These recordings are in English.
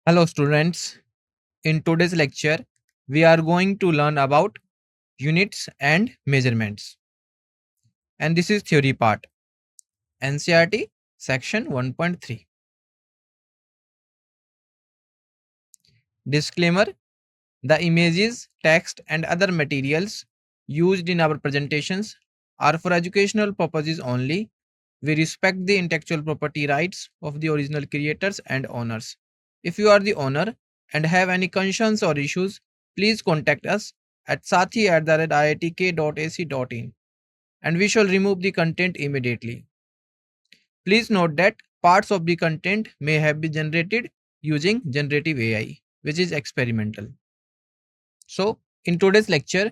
Hello students, in today's lecture we are going to learn about units and measurements, and this is theory part, NCERT section 1.3. Disclaimer: the images, text and other materials used in our presentations are for educational purposes only. We respect the intellectual property rights of the original creators and owners. If you are the owner and have any concerns or issues, please contact us at sathee@iitk.ac.in and we shall remove the content immediately. Please note that parts of the content may have been generated using generative AI, which is experimental. So, in today's lecture,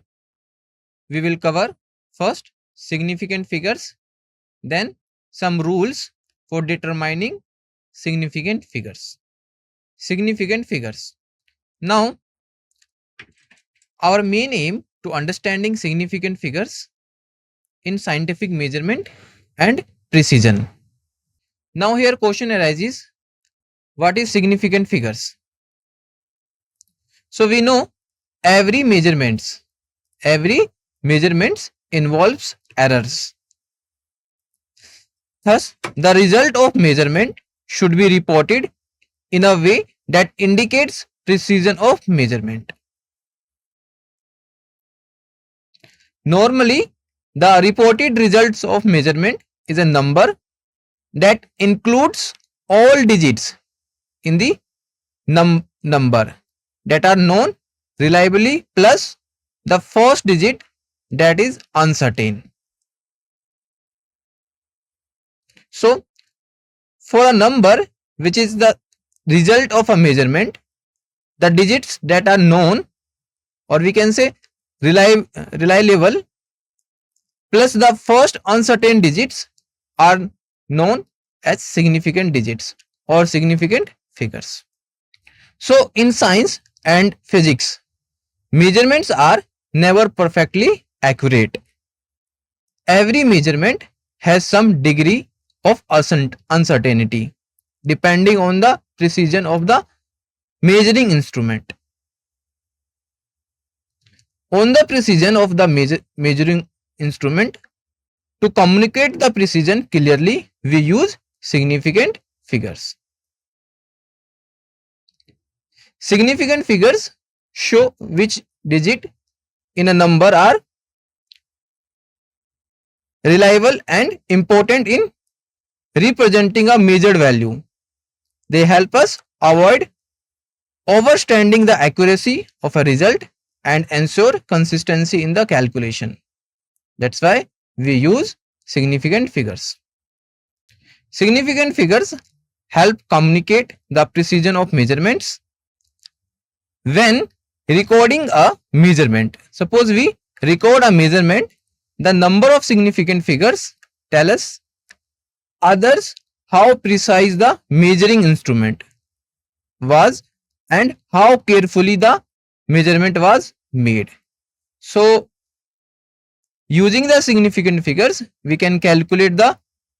we will cover first significant figures, then some rules for determining significant figures. Significant figures. Now, our main aim to understanding significant figures in scientific measurement and precision. Now here question arises, what is significant figures? So we know every measurements involves errors. Thus, the result of measurement should be reported in a way that indicates precision of measurement. Normally, the reported results of measurement is a number that includes all digits in the number that are known reliably plus the first digit that is uncertain. So, for a number which is the result of a measurement, the digits that are known, or we can say reliable, plus the first uncertain digits are known as significant digits or significant figures. So, in science and physics, measurements are never perfectly accurate. Every measurement has some degree of uncertainty depending on the precision of the measuring instrument. On the precision of the measuring instrument, to communicate the precision clearly, we use significant figures. Significant figures show which digit in a number are reliable and important in representing a measured value. They help us avoid overstating the accuracy of a result and ensure consistency in the calculation. That's why we use significant figures. Significant figures help communicate the precision of measurements. When recording a measurement, suppose we record a measurement, the number of significant figures tell us others how precise the measuring instrument was and how carefully the measurement was made. So, using the significant figures, we can calculate the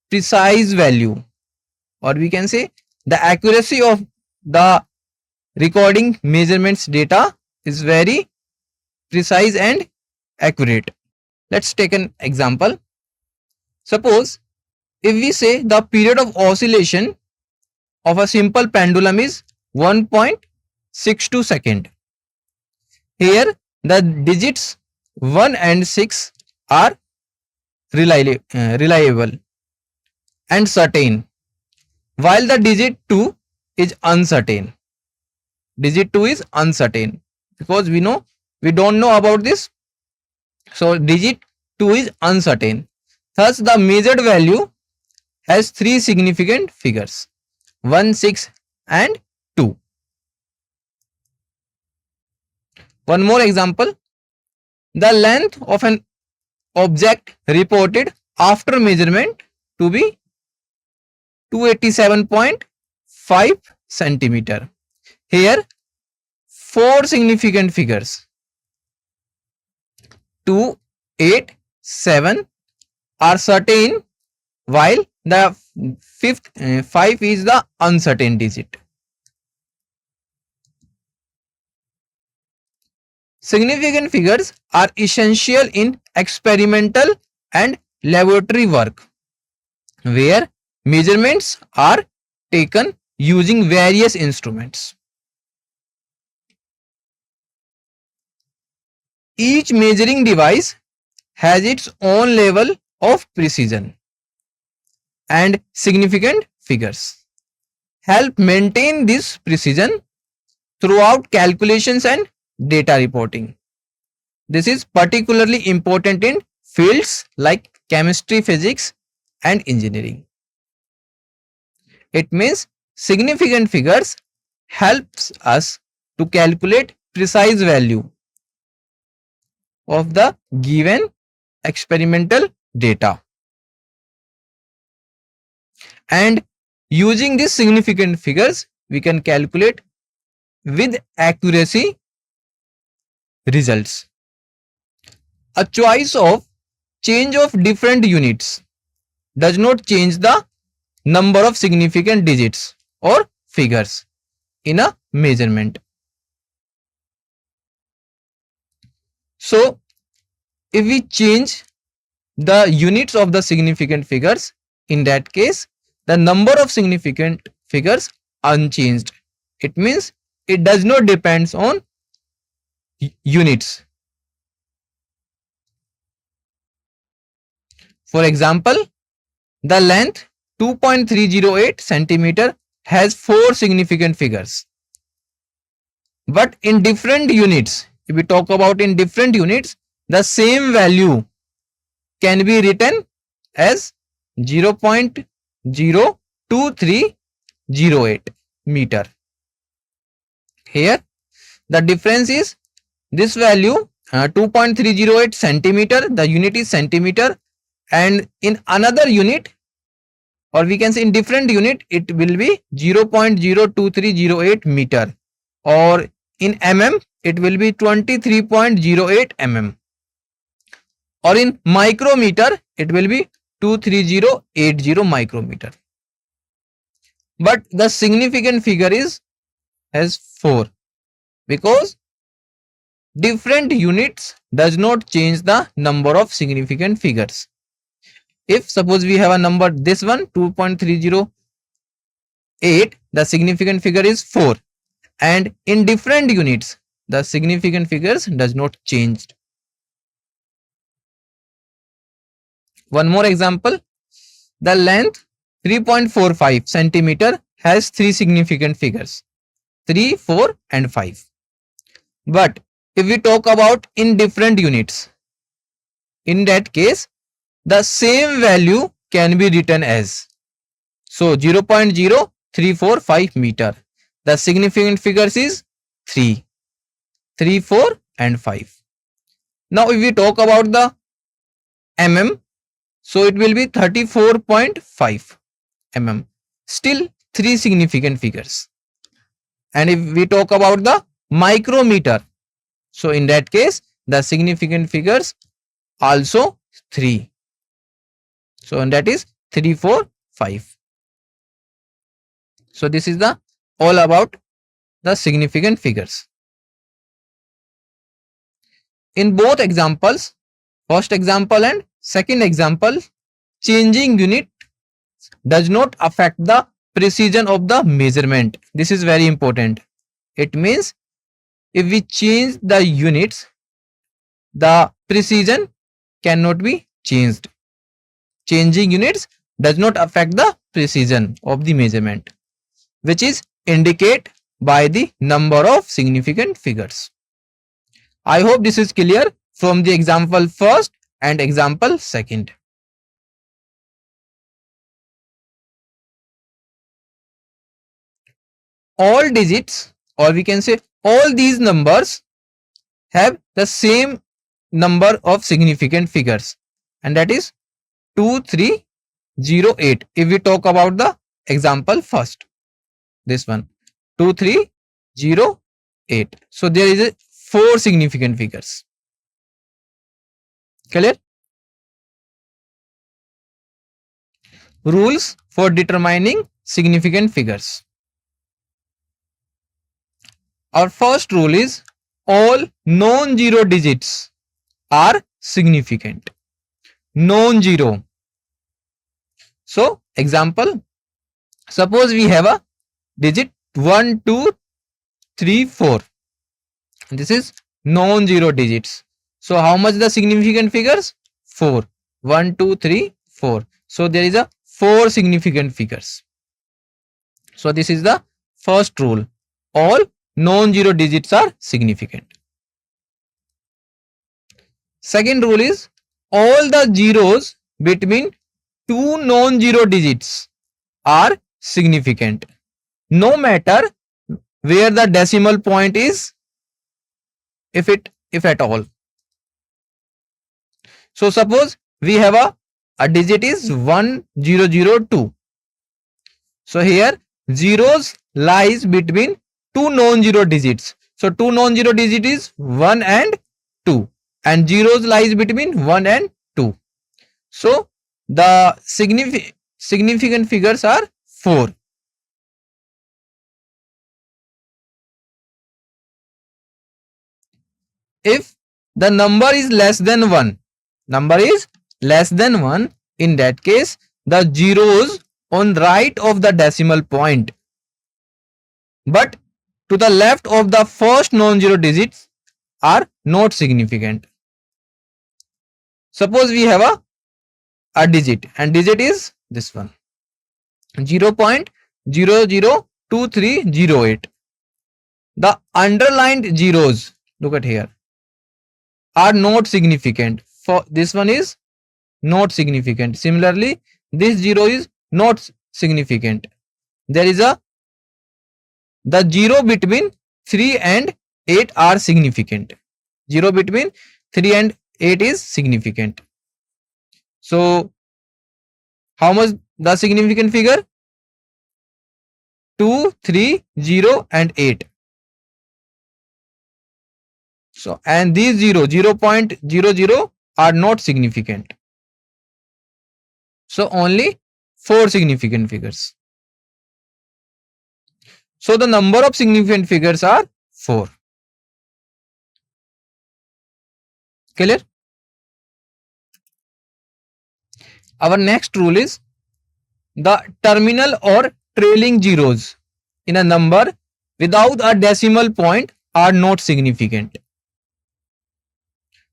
precise value, or we can say the accuracy of the recording measurements data is very precise and accurate. Let's take an example. Suppose if we say the period of oscillation of a simple pendulum is 1.62 second. Here the digits 1 and 6 are reliable and certain, while the digit 2 is uncertain. Digit 2 is uncertain because we don't know about this. So digit 2 is uncertain. Thus the measured value has three significant figures, 1, 6 and 2. One more example. The length of an object reported after measurement to be 287.5 centimeter. Here 4 significant figures 2, 8, 7 are certain, while the 5 is the uncertain digit. Significant figures are essential in experimental and laboratory work, where measurements are taken using various instruments. Each measuring device has its own level of precision, and significant figures help maintain this precision throughout calculations and data reporting. This is particularly important in fields like chemistry, physics, and engineering. It means significant figures helps us to calculate precise value of the given experimental data. And using these significant figures, we can calculate with accuracy results. A choice of change of different units does not change the number of significant digits or figures in a measurement. So, if we change the units of the significant figures, in that case, the number of significant figures unchanged. It means it does not depend on units. For example, the length 2.308 centimeter has 4 significant figures. But in different units, if we talk about in different units, the same value can be written as 0.02308 meter. Here, the difference is this value 2.308 centimeter, the unit is centimeter, and in another unit, or we can say in different unit, it will be 0.02308 meter, or in mm, it will be 23.08 mm, or in micrometer, it will be 23080 micrometer. But the significant figure is as 4, because different units does not change the number of significant figures. If suppose we have a number, this one 2.308, the significant figure is 4, and in different units the significant figures does not change. One more example, the length 3.45 centimeter has 3 significant figures, 3, 4 and 5. But if we talk about in different units, in that case the same value can be written as, so 0.0345 meter. The significant figures is 3, 3, 4 and 5. Now if we talk about the mm, so it will be 34.5 mm. Still 3 significant figures. And if we talk about the micrometer, so in that case the significant figures also 3. So and that is 3, 4, 5. So this is the all about the significant figures. In both examples, first example and second example, changing unit does not affect the precision of the measurement. This is very important. It means if we change the units, the precision cannot be changed. Changing units does not affect the precision of the measurement, which is indicated by the number of significant figures. I hope this is clear from the example first and example second. All digits, or we can say all these numbers, have the same number of significant figures, and that is 2308. If we talk about the example first, this one 2308. So there is a 4 significant figures. Clear? Rules for determining significant figures. Our first rule is all non-zero digits are significant. Non-zero. So example, suppose we have a digit 1, 2, 3, 4. This is non-zero digits. So how much the significant figures? 4. 1, 2, 3, 4. So there is a 4 significant figures. So this is the first rule. All non-zero digits are significant. Second rule is all the zeros between two non-zero digits are significant, no matter where the decimal point is, if at all. So suppose we have a digit is 1002. So here zeros lies between two non-zero digits. So two non-zero digit is 1 and 2, and zeros lies between 1 and 2. So the significant figures are 4. If the number is less than 1, in that case the zeros on right of the decimal point but to the left of the first non-zero digits are not significant. Suppose we have a digit, and digit is this one, 0.002308. The underlined zeros, look at here, are not significant. For this one is not significant. Similarly, this 0 is not significant. There is the 0 between 3 and 8 are significant. 0 between 3 and 8 is significant. So how much the significant figure? 2, 3, 0 and 8. So and these 0.00 are not significant. So only 4 significant figures. So the number of significant figures are 4. Clear? Our next rule is the terminal or trailing zeros in a number without a decimal point are not significant.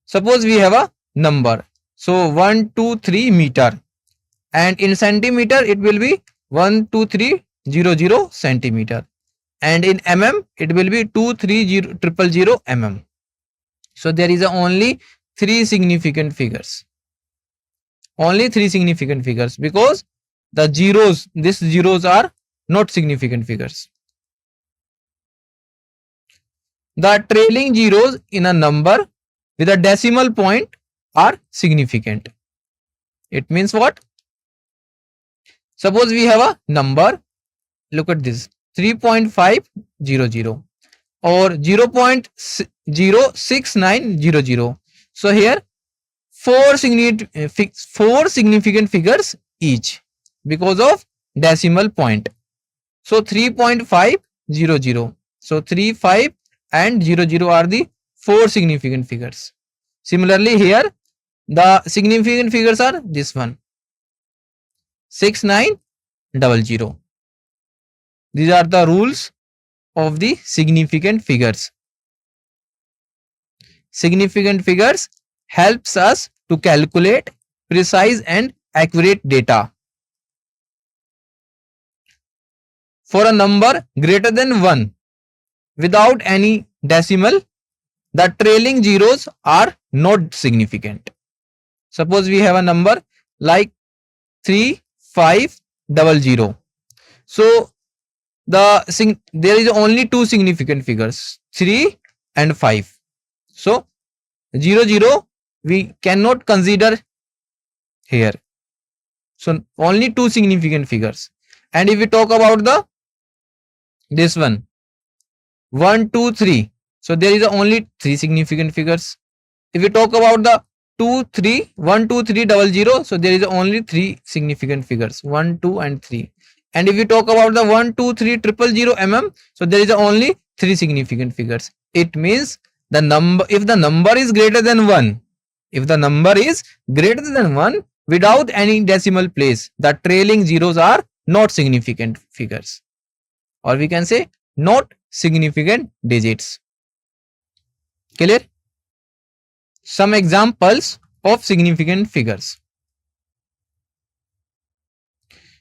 Suppose we have a number, so 123 meter, and in centimeter it will be 12300 centimeter, and in mm it will be 230,000 mm. So there is only 3 significant figures. Only 3 significant figures, because the zeros, these zeros are not significant figures. The trailing zeros in a number with a decimal point are significant. It means what? Suppose we have a number, look at this, 3.500 or 0.06900. So here 4 significant figures each because of decimal point. So 3.500. So 3, 5 and 00 are the 4 significant figures. Similarly here the significant figures are this one, 6900. These are the rules of the significant figures. Significant figures helps us to calculate precise and accurate data. For a number greater than 1 without any decimal, the trailing zeros are not significant. Suppose we have a number like 3500. So there is only 2 significant figures, 3 and 5. So 00 we cannot consider here. So only 2 significant figures. And if we talk about this one, 1, 2, 3. So there is only 3 significant figures. If we talk about the 12300, so there is only 3 significant figures, 1, 2 and 3. And if we talk about the 12300 mm, so there is only 3 significant figures. It means if the number is greater than 1, if the number is greater than 1 without any decimal place, the trailing zeros are not significant figures, or we can say not significant digits. Clear? Some examples of significant figures.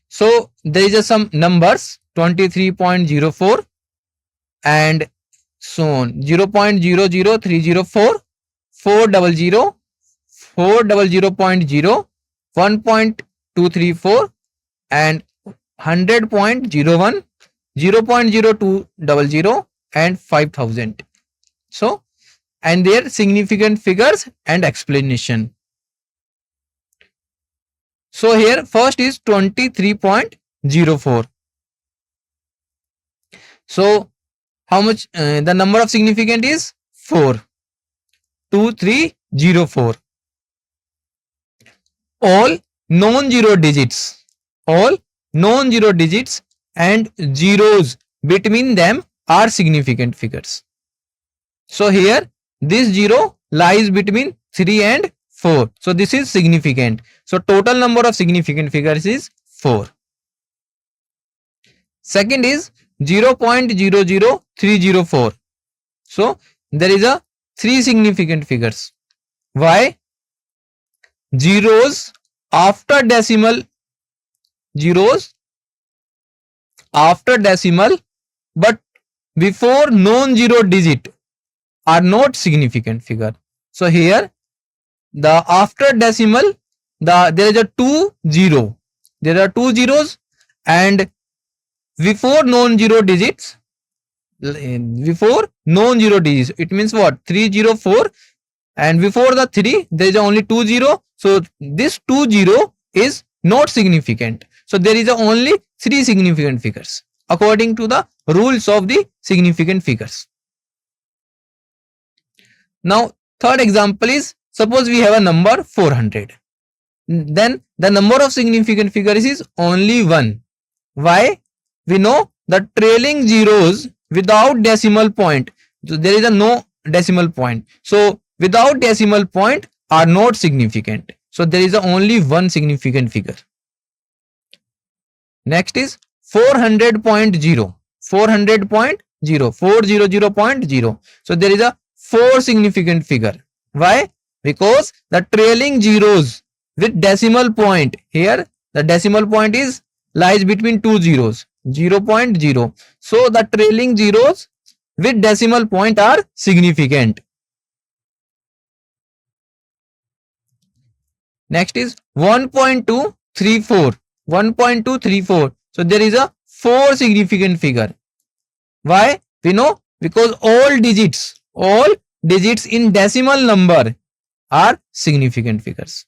So there is some numbers 23.04 and so on, 0.00304, 400, 400.0, 1.234 and 100.01, 0.0200 and 5000. So, and their significant figures and explanation. So here first is 23.04. So how much the number of significant is 4, 2304. All non-zero digits, all non-zero digits and zeros between them are significant figures. So here this 0 lies between 3 and 4. So this is significant. So total number of significant figures is 4. Second is 0.00304. So there is a 3 significant figures. Why? Zeros after decimal, zeros after decimal but before non-zero digit are not significant figure. So here the after decimal, there is a 2 0. There are 2 zeros and before non-zero digits, before non-zero digits, it means what? 304 and before the 3 there is only 2 0. So this 2 0 is not significant. So there is only 3 significant figures according to the rules of the significant figures. Now third example is, suppose we have a number 400. Then the number of significant figures is only 1. Why? We know the trailing zeros without decimal point. So there is no decimal point. So without decimal point are not significant. So there is only one significant figure. Next is 400.0. 400.0. 400.0. So there is a 4 significant figure. Why? Because the trailing zeros with decimal point, here the decimal point is lies between 2 zeros, 0.0. So the trailing zeros with decimal point are significant. Next is 1.234. 1.234. So there is a 4 significant figure. Why? We know because all digits in decimal number are significant figures.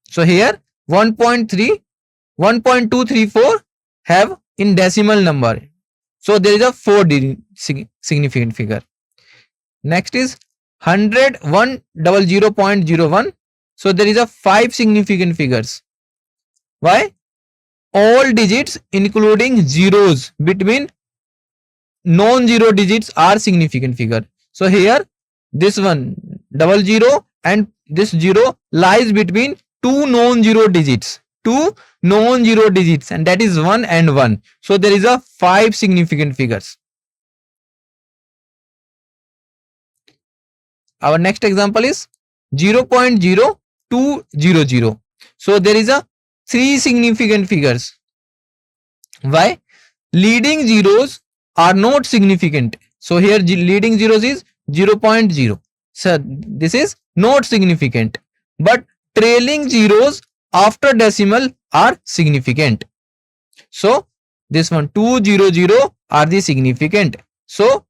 So here 1.234 have in decimal number. So there is a 4 significant figure. Next is 100.01. So there is a 5 significant figures. Why? All digits including zeros between non-zero digits are significant figure. So here this one 00 and this 0 lies between 2 non-zero digits. 2 non-zero digits, and that is 1 and 1. So there is a 5 significant figures. Our next example is 0.0200. So there is a 3 significant figures. Why? Leading zeros are not significant. So here leading zeros is 0.0. So this is not significant. But trailing zeros after decimal are significant. So this one 200 are the significant. So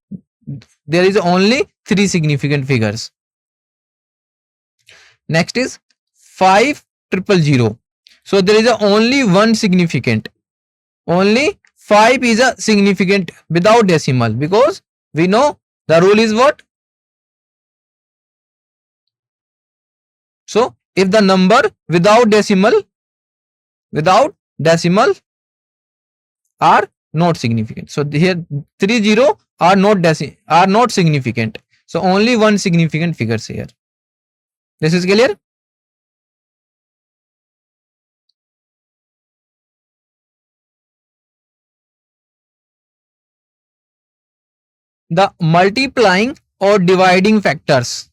there is only 3 significant figures. Next is 5,000. So there is only one significant. Only 5 is a significant without decimal, because we know the rule is what? So if the number without decimal are not significant. So here 30 are not significant. So only one significant figures here. This is clear? The multiplying or dividing factors.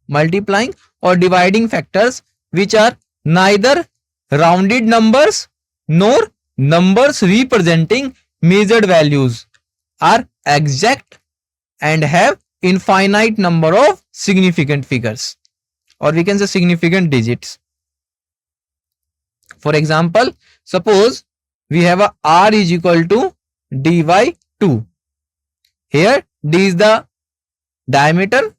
Multiplying or dividing factors which are neither rounded numbers nor numbers representing measured values are exact and have infinite number of significant figures, or we can say significant digits. For example, suppose we have a r is equal to d by 2. Here d is the diameter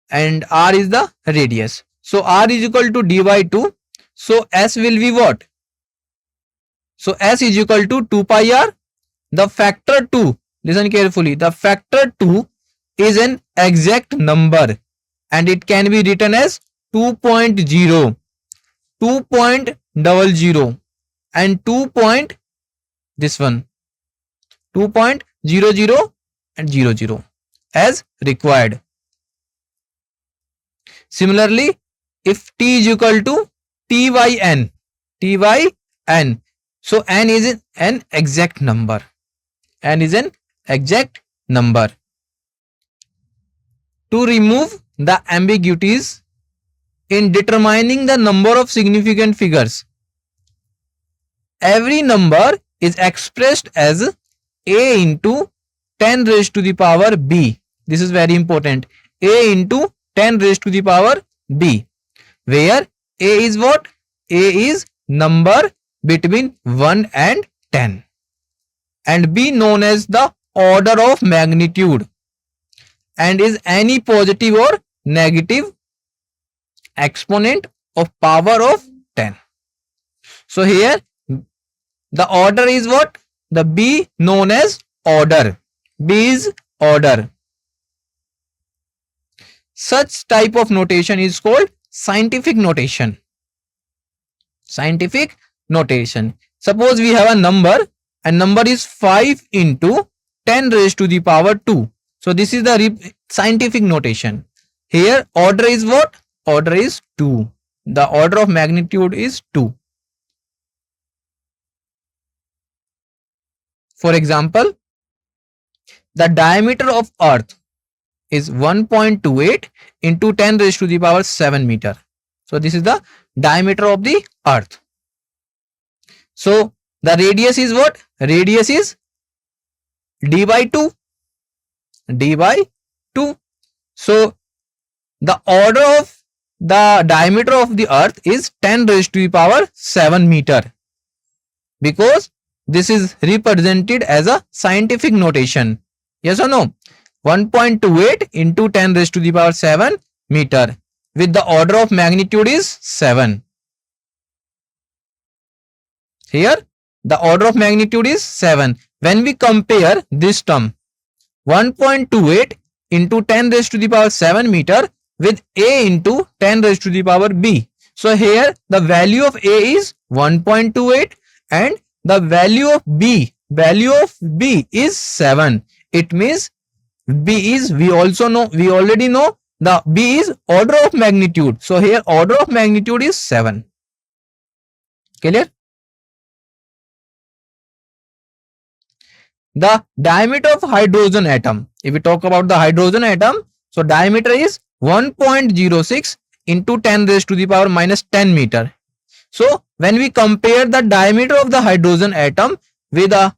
and r is the radius. So r is equal to d by 2. So s will be what? So s is equal to 2 pi r. The factor 2, listen carefully, the factor 2 is an exact number and it can be written as 2.0, 2.00 and 2. This one 2.00 and 00 as required. Similarly, if t is equal to t by n, so n is an exact number. N is an exact number. To remove the ambiguities in determining the number of significant figures, every number is expressed as a into 10 raised to the power b. This is very important. A into 10 raised to the power b, where a is what? A is number between 1 and 10 and b known as the order of magnitude and is any positive or negative exponent of power of 10. So here the order is what? The b known as order. B is order. Such type of notation is called scientific notation. Scientific notation. Suppose we have a number and number is 5 into 10 raised to the power 2. So this is the scientific notation. Here order is what? Order is 2. The order of magnitude is 2. For example, the diameter of earth is 1.28 into 10 raised to the power 7 meter. So this is the diameter of the earth. So the radius is what? Radius is d by 2. D by 2. So the order of the diameter of the earth is 10 raised to the power 7 meter, because this is represented as a scientific notation. Yes or no? 1.28 into 10 raised to the power 7 meter with the order of magnitude is 7. Here the order of magnitude is 7. When we compare this term 1.28 into 10 raised to the power 7 meter with a into 10 raised to the power b. So here the value of a is 1.28 and the value of b is 7. It means b is, we already know the b is order of magnitude. So here order of magnitude is 7. Clear? The diameter of hydrogen atom. If we talk about the hydrogen atom, so diameter is 1.06 into 10 raised to the power minus 10 meter. So when we compare the diameter of the hydrogen atom with a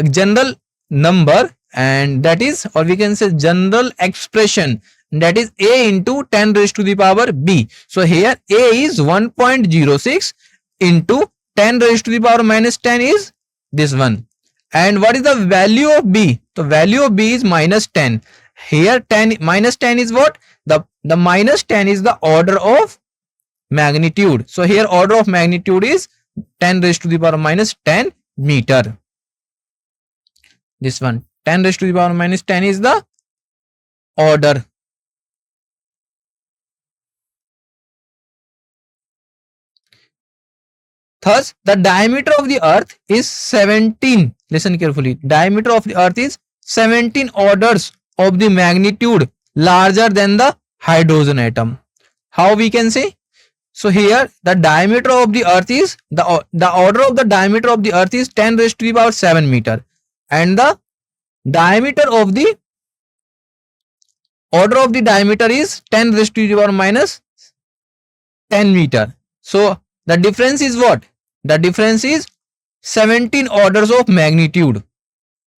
general number, and that is, or we can say general expression, that is a into 10 raised to the power b. So here a is 1.06 into 10 raised to the power minus 10 is this one. And what is the value of b? The value of b is minus 10. Here 10 minus 10 is what? The minus 10 is the order of magnitude. So here order of magnitude is 10 raised to the power minus 10 meter. This one 10 raised to the power minus 10 is the order. Thus the diameter of the earth is 17. Listen carefully. Diameter of the earth is 17 orders of the magnitude larger than the hydrogen atom. How we can say? So here the diameter of the earth is the order of the diameter of the earth is 10 raised to the power 7 meter, and the diameter of the order of the diameter is 10 raised to the power minus 10 meter. So the difference is what? The difference is 17 orders of magnitude.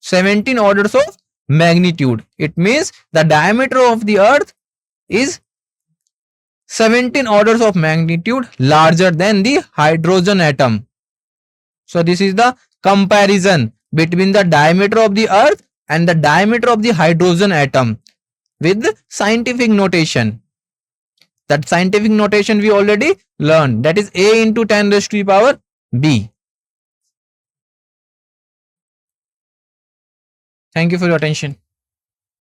17 orders of magnitude. It means the diameter of the earth is 17 orders of magnitude larger than the hydrogen atom. So this is the comparison between the diameter of the earth and the diameter of the hydrogen atom with scientific notation. That scientific notation we already learned, that is A into 10 raised to the power B. Thank you for your attention.